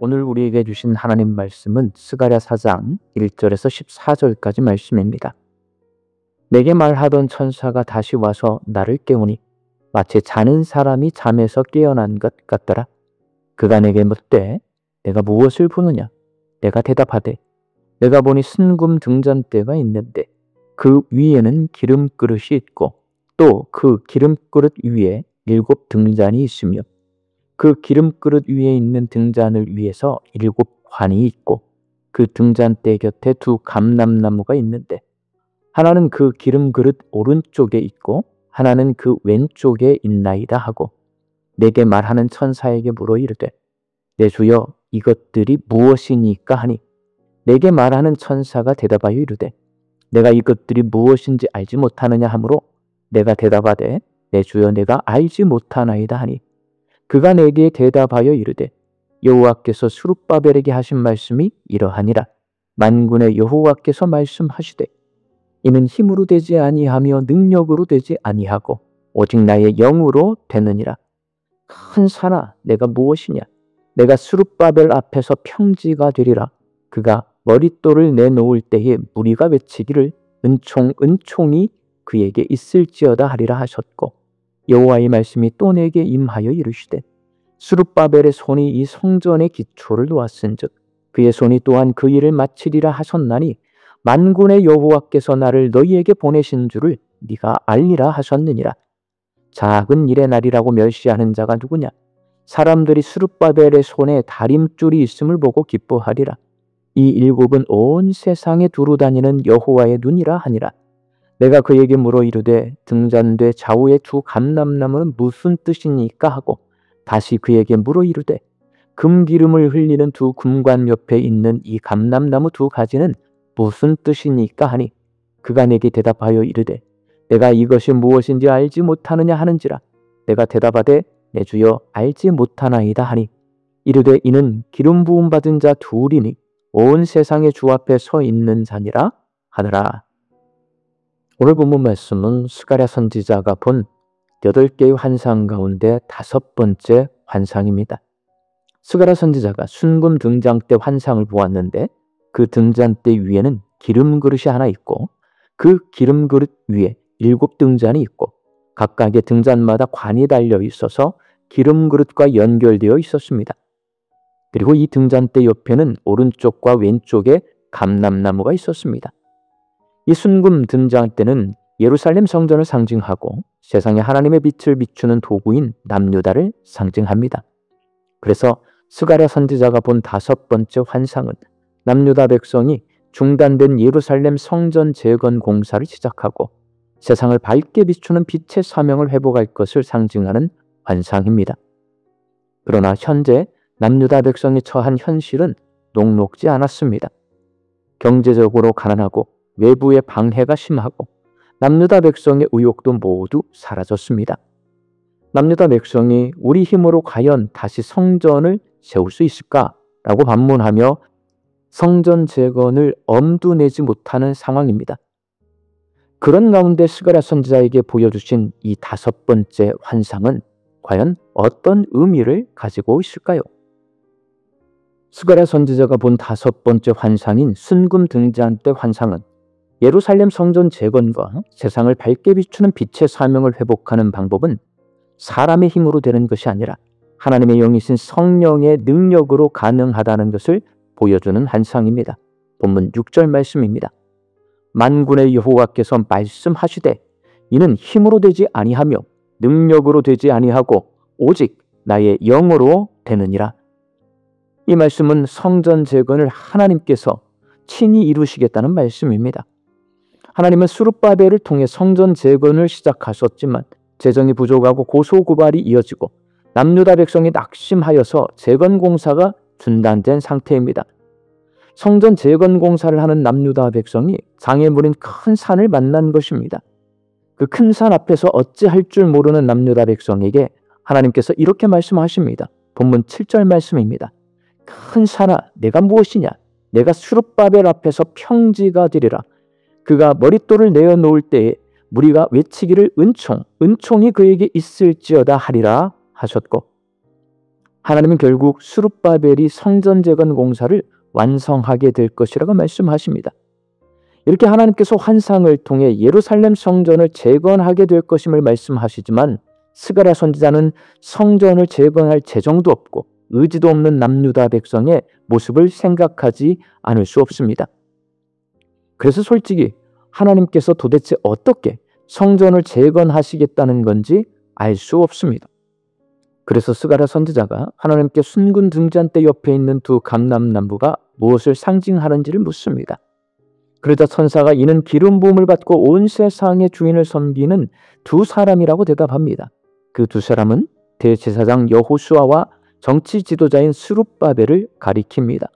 오늘 우리에게 주신 하나님 말씀은 스가랴 4장 1절에서 14절까지 말씀입니다. 내게 말하던 천사가 다시 와서 나를 깨우니 마치 자는 사람이 잠에서 깨어난 것 같더라. 그가 내게 묻되 내가 무엇을 보느냐? 내가 대답하되 내가 보니 순금 등잔대가 있는데 그 위에는 기름 그릇이 있고 또 그 기름 그릇 위에 7 등잔이 있으며 그 기름 그릇 위에 있는 등잔을 위에서 7 관이 있고 그 등잔대 곁에 2 감람나무가 있는데 하나는 그 기름 그릇 오른쪽에 있고 하나는 그 왼쪽에 있나이다 하고 내게 말하는 천사에게 물어 이르되 내 주여 이것들이 무엇이니까 하니 내게 말하는 천사가 대답하여 이르되 내가 이것들이 무엇인지 알지 못하느냐 하므로 내가 대답하되 내 주여 내가 알지 못하나이다 하니 그가 내게 대답하여 이르되 여호와께서 스룹바벨에게 하신 말씀이 이러하니라. 만군의 여호와께서 말씀하시되 이는 힘으로 되지 아니하며 능력으로 되지 아니하고 오직 나의 영으로 되느니라. 큰 산아 내가 무엇이냐? 내가 스룹바벨 앞에서 평지가 되리라. 그가 머릿돌을 내놓을 때에 무리가 외치기를 은총이 그에게 있을지어다 하리라 하셨고 여호와의 말씀이 또 내게 임하여 이르시되 스룹바벨의 손이 이 성전의 기초를 놓았은즉 그의 손이 또한 그 일을 마치리라 하셨나니 만군의 여호와께서 나를 너희에게 보내신 줄을 네가 알리라 하셨느니라. 작은 일의 날이라고 멸시하는 자가 누구냐? 사람들이 스룹바벨의 손에 다림줄이 있음을 보고 기뻐하리라. 이 7은 온 세상에 두루 다니는 여호와의 눈이라 하니라. 내가 그에게 물어 이르되 등잔대 좌우의 2 감람나무는 무슨 뜻이니까 하고 다시 그에게 물어 이르되 금기름을 흘리는 2 금관 옆에 있는 이 감람나무 2 가지는 무슨 뜻이니까 하니 그가 내게 대답하여 이르되 내가 이것이 무엇인지 알지 못하느냐 하는지라. 내가 대답하되 내 주여 알지 못하나이다 하니 이르되 이는 기름 부음 받은 자 2이니 온 세상의 주 앞에 서 있는 자니라 하더라. 오늘 본문 말씀은 스가랴 선지자가 본 8개의 환상 가운데 5번째 환상입니다. 스가랴 선지자가 순금 등잔대 환상을 보았는데 그 등잔대 위에는 기름 그릇이 하나 있고 그 기름 그릇 위에 7 등잔이 있고 각각의 등잔마다 관이 달려 있어서 기름 그릇과 연결되어 있었습니다. 그리고 이 등잔대 옆에는 오른쪽과 왼쪽에 감람나무가 있었습니다. 이 순금 등잔대는 예루살렘 성전을 상징하고 세상에 하나님의 빛을 비추는 도구인 남유다를 상징합니다. 그래서 스가랴 선지자가 본 5번째 환상은 남유다 백성이 중단된 예루살렘 성전 재건 공사를 시작하고 세상을 밝게 비추는 빛의 사명을 회복할 것을 상징하는 환상입니다. 그러나 현재 남유다 백성이 처한 현실은 녹록지 않았습니다. 경제적으로 가난하고 외부의 방해가 심하고 남유다 백성의 의욕도 모두 사라졌습니다. 남유다 백성이 우리 힘으로 과연 다시 성전을 세울 수 있을까라고 반문하며 성전 재건을 엄두 내지 못하는 상황입니다. 그런 가운데 스가랴 선지자에게 보여주신 이 5번째 환상은 과연 어떤 의미를 가지고 있을까요? 스가랴 선지자가 본 5번째 환상인 순금 등잔대 환상은 예루살렘 성전 재건과 세상을 밝게 비추는 빛의 사명을 회복하는 방법은 사람의 힘으로 되는 것이 아니라 하나님의 영이신 성령의 능력으로 가능하다는 것을 보여주는 환상입니다. 본문 6절 말씀입니다. 만군의 여호와께서 말씀하시되 이는 힘으로 되지 아니하며 능력으로 되지 아니하고 오직 나의 영으로 되느니라. 이 말씀은 성전 재건을 하나님께서 친히 이루시겠다는 말씀입니다. 하나님은 스룹바벨을 통해 성전 재건을 시작하셨지만 재정이 부족하고 고소고발이 이어지고 남유다 백성이 낙심하여서 재건 공사가 중단된 상태입니다. 성전 재건 공사를 하는 남유다 백성이 장애물인 큰 산을 만난 것입니다. 그 큰 산 앞에서 어찌할 줄 모르는 남유다 백성에게 하나님께서 이렇게 말씀하십니다. 본문 7절 말씀입니다. 큰 산아 내가 무엇이냐? 내가 스룹바벨 앞에서 평지가 되리라. 그가 머릿돌을 내어놓을 때에 무리가 외치기를 은총이 그에게 있을지어다 하리라 하셨고 하나님은 결국 스룹바벨이 성전 재건 공사를 완성하게 될 것이라고 말씀하십니다. 이렇게 하나님께서 환상을 통해 예루살렘 성전을 재건하게 될 것임을 말씀하시지만 스가랴 선지자는 성전을 재건할 재정도 없고 의지도 없는 남유다 백성의 모습을 생각하지 않을 수 없습니다. 그래서 솔직히 하나님께서 도대체 어떻게 성전을 재건하시겠다는 건지 알 수 없습니다. 그래서 스가랴 선지자가 하나님께 순금 등잔대 옆에 있는 두 감람나무가 무엇을 상징하는지를 묻습니다. 그러자 천사가 이는 기름 부음을 받고 온 세상의 주인을 섬기는 두 사람이라고 대답합니다. 그 두 사람은 대제사장 여호수아와 정치 지도자인 스룹바벨을 가리킵니다.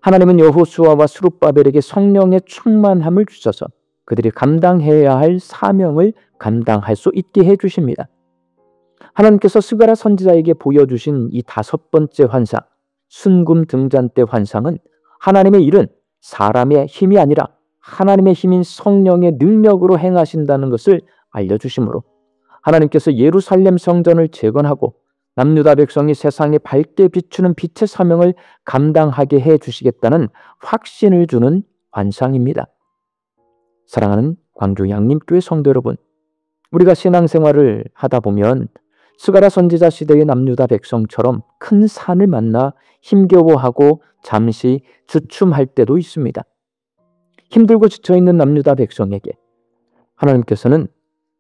하나님은 여호수아와 스룹바벨에게 성령의 충만함을 주셔서 그들이 감당해야 할 사명을 감당할 수 있게 해주십니다. 하나님께서 스가랴 선지자에게 보여주신 이 5번째 환상, 순금 등잔대 환상은 하나님의 일은 사람의 힘이 아니라 하나님의 힘인 성령의 능력으로 행하신다는 것을 알려주시므로 하나님께서 예루살렘 성전을 재건하고 남유다 백성이 세상에 밝게 비추는 빛의 사명을 감당하게 해주시겠다는 확신을 주는 환상입니다. 사랑하는 광주 양림교회 성도 여러분, 우리가 신앙생활을 하다 보면 스가랴 선지자 시대의 남유다 백성처럼 큰 산을 만나 힘겨워하고 잠시 주춤할 때도 있습니다. 힘들고 지쳐있는 남유다 백성에게 하나님께서는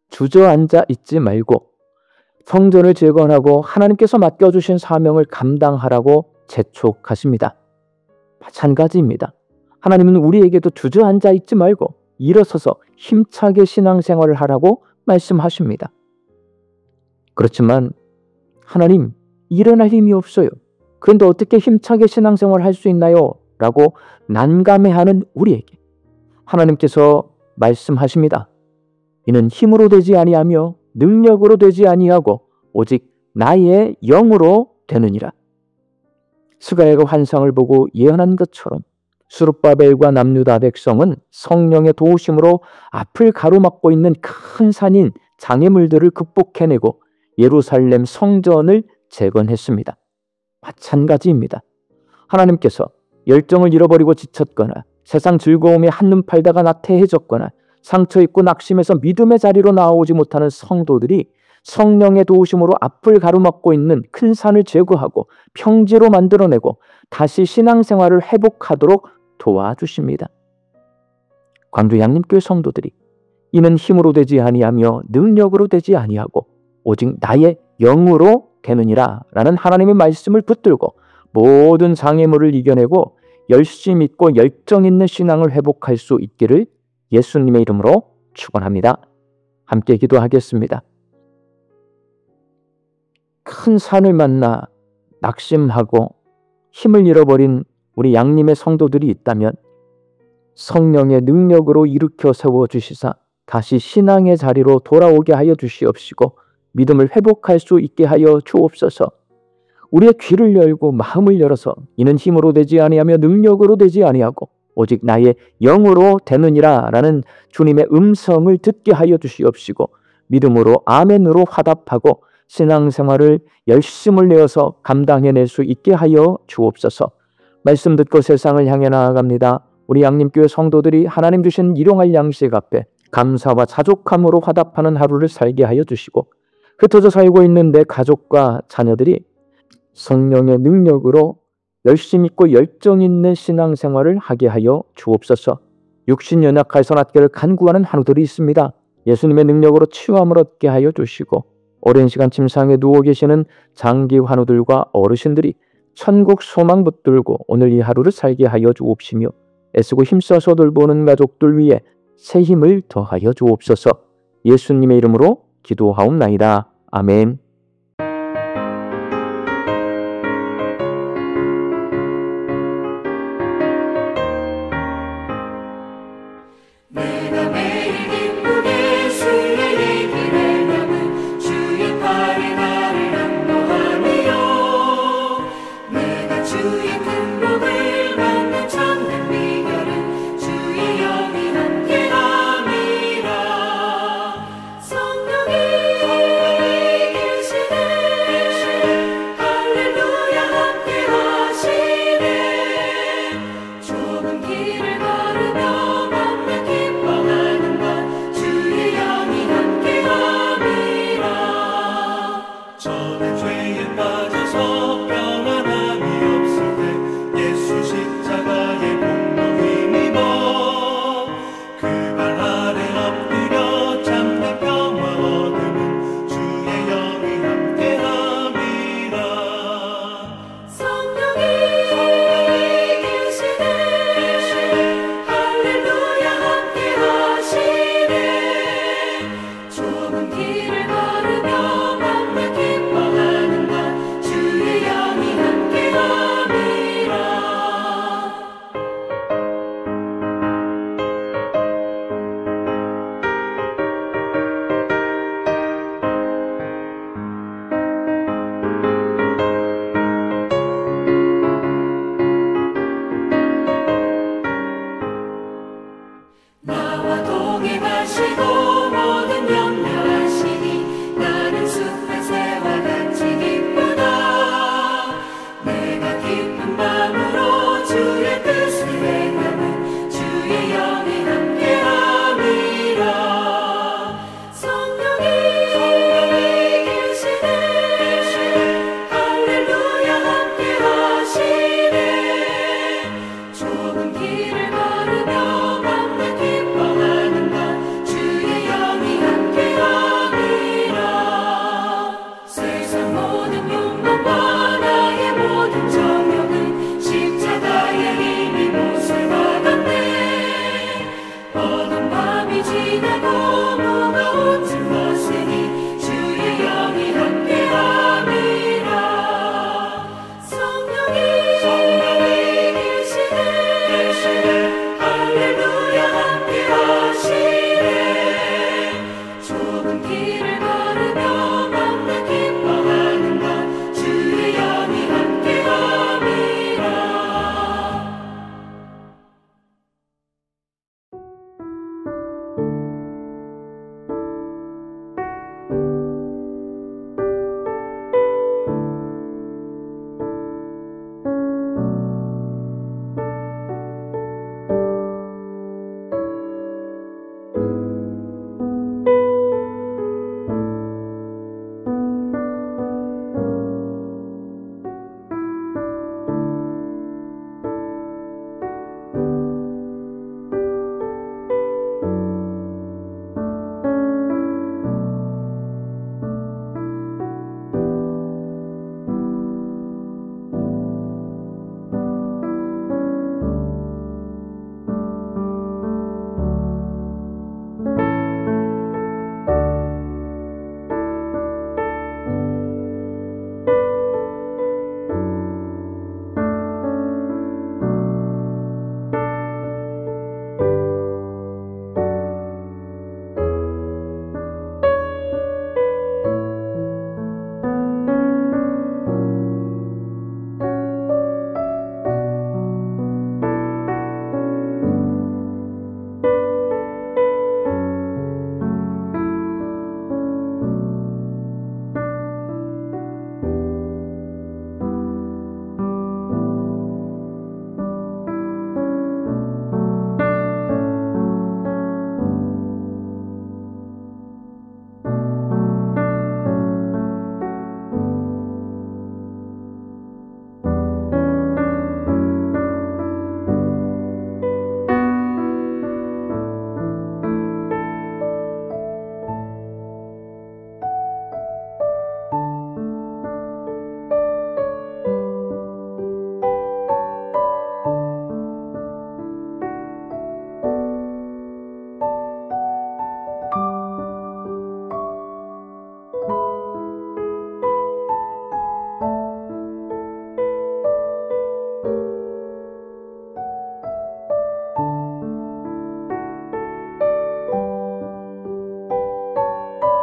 주저앉아 있지 말고 성전을 재건하고 하나님께서 맡겨주신 사명을 감당하라고 재촉하십니다. 마찬가지입니다. 하나님은 우리에게도 주저앉아 있지 말고 일어서서 힘차게 신앙생활을 하라고 말씀하십니다. 그렇지만 하나님, 일어날 힘이 없어요. 그런데 어떻게 힘차게 신앙생활을 할 수 있나요? 라고 난감해하는 우리에게 하나님께서 말씀하십니다. 이는 힘으로 되지 아니하며 능력으로 되지 아니하고 오직 나의 영으로 되느니라. 스가랴가 환상을 보고 예언한 것처럼 스룹바벨과 남유다 백성은 성령의 도우심으로 앞을 가로막고 있는 큰 산인 장애물들을 극복해내고 예루살렘 성전을 재건했습니다. 마찬가지입니다. 하나님께서 열정을 잃어버리고 지쳤거나 세상 즐거움에 한눈 팔다가 나태해졌거나 상처 입고 낙심해서 믿음의 자리로 나오지 못하는 성도들이 성령의 도우심으로 앞을 가로막고 있는 큰 산을 제거하고 평지로 만들어내고 다시 신앙생활을 회복하도록 도와주십니다. 광주 양림교회 성도들이 이는 힘으로 되지 아니하며 능력으로 되지 아니하고 오직 나의 영으로 되느니라 라는 하나님의 말씀을 붙들고 모든 장애물을 이겨내고 열심 있고 열정 있는 신앙을 회복할 수 있기를 예수님의 이름으로 축원합니다. 함께 기도하겠습니다. 큰 산을 만나 낙심하고 힘을 잃어버린 우리 양림의 성도들이 있다면 성령의 능력으로 일으켜 세워주시사 다시 신앙의 자리로 돌아오게 하여 주시옵시고 믿음을 회복할 수 있게 하여 주옵소서. 우리의 귀를 열고 마음을 열어서 이는 힘으로 되지 아니하며 능력으로 되지 아니하고 오직 나의 영으로 되느니라 라는 주님의 음성을 듣게 하여 주시옵시고 믿음으로 아멘으로 화답하고 신앙생활을 열심을 내어서 감당해낼 수 있게 하여 주옵소서. 말씀 듣고 세상을 향해 나아갑니다. 우리 양림교회 성도들이 하나님 주신 일용할 양식 앞에 감사와 자족함으로 화답하는 하루를 살게 하여 주시고 흩어져 살고 있는 내 가족과 자녀들이 성령의 능력으로 열심 있고 열정 있는 신앙생활을 하게 하여 주옵소서. 육신 연약하여서 낫기를 간구하는 한우들이 있습니다. 예수님의 능력으로 치유함을 얻게 하여 주시고 오랜 시간 침상에 누워 계시는 장기 환우들과 어르신들이 천국 소망 붙들고 오늘 이 하루를 살게 하여 주옵시며 애쓰고 힘써서 돌보는 가족들 위해 새 힘을 더하여 주옵소서. 예수님의 이름으로 기도하옵나이다. 아멘. 내가 매일 기쁘게 순례의 길을 남은 주의 팔에 나를 안보하며 내가 주의 큰 복을 받는 참된 비결은 주의 영이 함께함이라. 성령이 길 복음